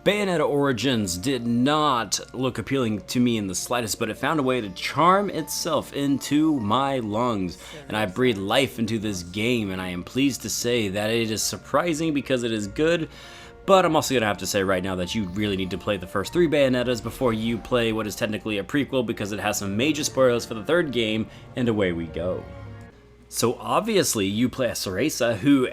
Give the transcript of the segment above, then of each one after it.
Bayonetta Origins did not look appealing to me in the slightest, but it found a way to charm itself into my lungs, and I breathed life into this game, and I am pleased to say that it is surprising because it is good, but I'm also going to have to say right now that you really need to play the first 3 Bayonettas before you play what is technically a prequel, because it has some major spoilers for the 3rd game, and away we go. So obviously you play as Cereza, who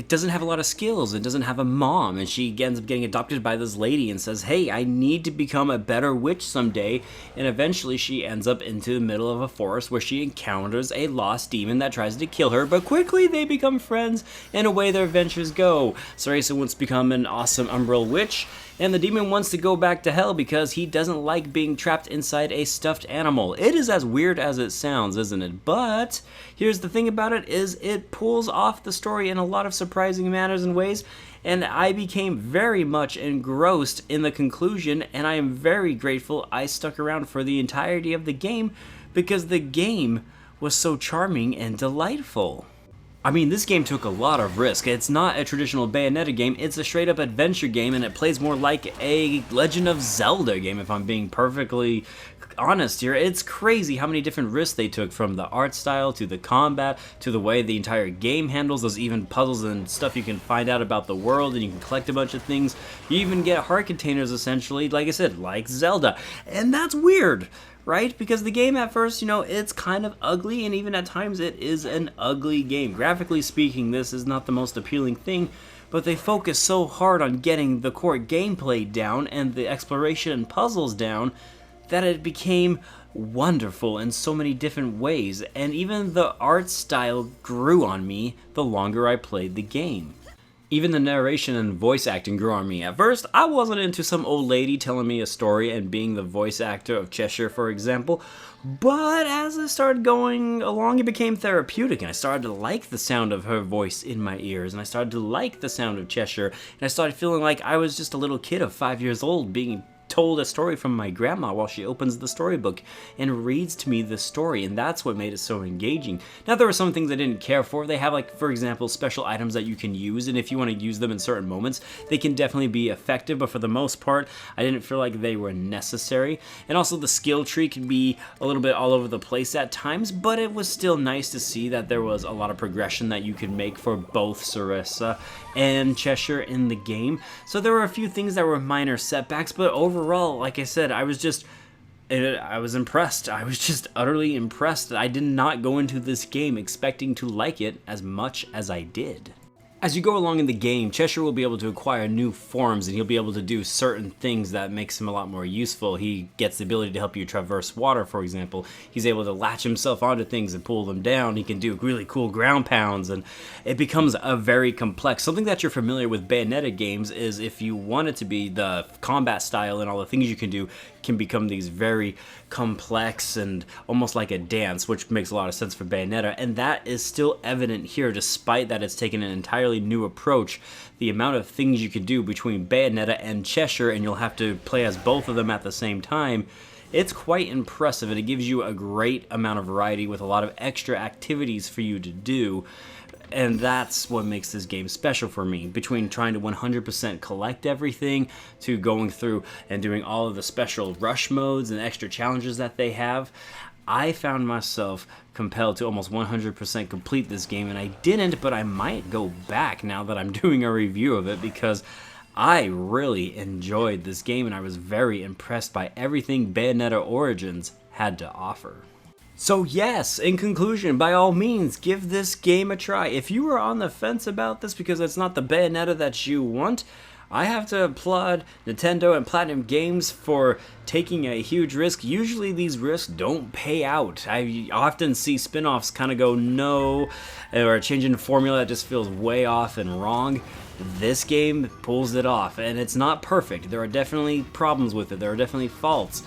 doesn't have a lot of skills and doesn't have a mom, and she ends up getting adopted by this lady and says, hey, I need to become a better witch someday, and eventually she ends up into the middle of a forest where she encounters a lost demon that tries to kill her, but quickly they become friends, and away their adventures go. Cereza wants to become an awesome Umbral Witch, and the demon wants to go back to hell because he doesn't like being trapped inside a stuffed animal. It is as weird as it sounds, isn't it? But here's the thing about it, is it pulls off the story in a lot of surprising manners and ways, and I became very much engrossed in the conclusion, and I am very grateful I stuck around for the entirety of the game because the game was so charming and delightful. I mean, this game took a lot of risk. It's not a traditional Bayonetta game, it's a straight-up adventure game, and it plays more like a Legend of Zelda game, if I'm being perfectly honest here. It's crazy how many different risks they took, from the art style, to the combat, to the way the entire game handles. There's even puzzles and stuff you can find out about the world, and you can collect a bunch of things. You even get heart containers, essentially, like I said, like Zelda. And that's weird, right? Because the game at first, it's kind of ugly, and even at times it is an ugly game. Graphically speaking, this is not the most appealing thing, but they focus so hard on getting the core gameplay down and the exploration and puzzles down that it became wonderful in so many different ways, and even the art style grew on me the longer I played the game. Even the narration and voice acting grew on me. At first, I wasn't into some old lady telling me a story and being the voice actor of Cheshire, for example, but as I started going along, it became therapeutic, and I started to like the sound of her voice in my ears, and I started to like the sound of Cheshire, and I started feeling like I was just a little kid of 5 years old being told a story from my grandma while she opens the storybook and reads to me the story, and that's what made it so engaging. Now, there were some things I didn't care for. They have, like, for example, special items that you can use, and if you want to use them in certain moments, they can definitely be effective, but for the most part, I didn't feel like they were necessary. And also, the skill tree can be a little bit all over the place at times, but it was still nice to see that there was a lot of progression that you could make for both Cereza and Cheshire in the game. So there were a few things that were minor setbacks, but overall, like I said, I was impressed. I was just utterly impressed. I did not go into this game expecting to like it as much as I did. As you go along in the game, Cheshire will be able to acquire new forms, and he'll be able to do certain things that makes him a lot more useful. He gets the ability to help you traverse water, for example. He's able to latch himself onto things and pull them down. He can do really cool ground pounds, and it becomes a very complex. Something that you're familiar with Bayonetta games is, if you want it to be, the combat style and all the things you can do can become these very complex and almost like a dance, which makes a lot of sense for Bayonetta, and that is still evident here, despite that it's taken an entirely new approach. The amount of things you can do between Bayonetta and Cheshire, and you'll have to play as both of them at the same time, it's quite impressive, and it gives you a great amount of variety with a lot of extra activities for you to do. And that's what makes this game special for me. Between trying to 100% collect everything, to going through and doing all of the special rush modes and extra challenges that they have, I found myself compelled to almost 100% complete this game, and I didn't, but I might go back now that I'm doing a review of it, because I really enjoyed this game, and I was very impressed by everything Bayonetta Origins had to offer. So yes, in conclusion, by all means, give this game a try. If you were on the fence about this because it's not the Bayonetta that you want, I have to applaud Nintendo and Platinum Games for taking a huge risk. Usually these risks don't pay out. I often see spin-offs kind of go no, or a change in formula that just feels way off and wrong. This game pulls it off, and it's not perfect. There are definitely problems with it. There are definitely faults.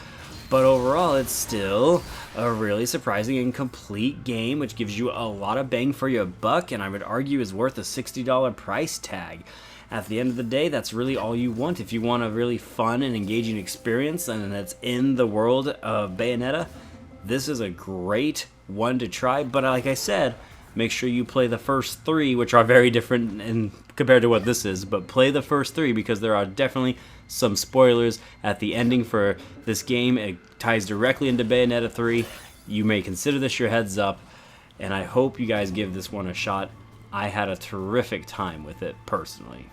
But overall, it's still a really surprising and complete game, which gives you a lot of bang for your buck, and I would argue is worth a $60 price tag. At the end of the day, that's really all you want. If you want a really fun and engaging experience, and it's in the world of Bayonetta, this is a great one to try. But like I said, make sure you play the first 3, which are very different in compared to what this is, but play the first 3 because there are definitely some spoilers at the ending for this game. It ties directly into Bayonetta 3. You may consider this your heads up, and I hope you guys give this one a shot. I had a terrific time with it personally.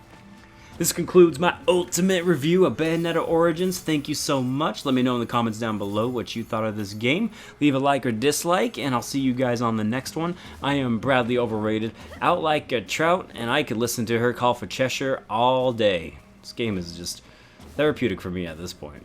This concludes my ultimate review of Bayonetta Origins. Thank you so much. Let me know in the comments down below what you thought of this game. Leave a like or dislike, and I'll see you guys on the next one. I am Bradley Overrated, out like a trout, and I could listen to her call for Cheshire all day. This game is just therapeutic for me at this point.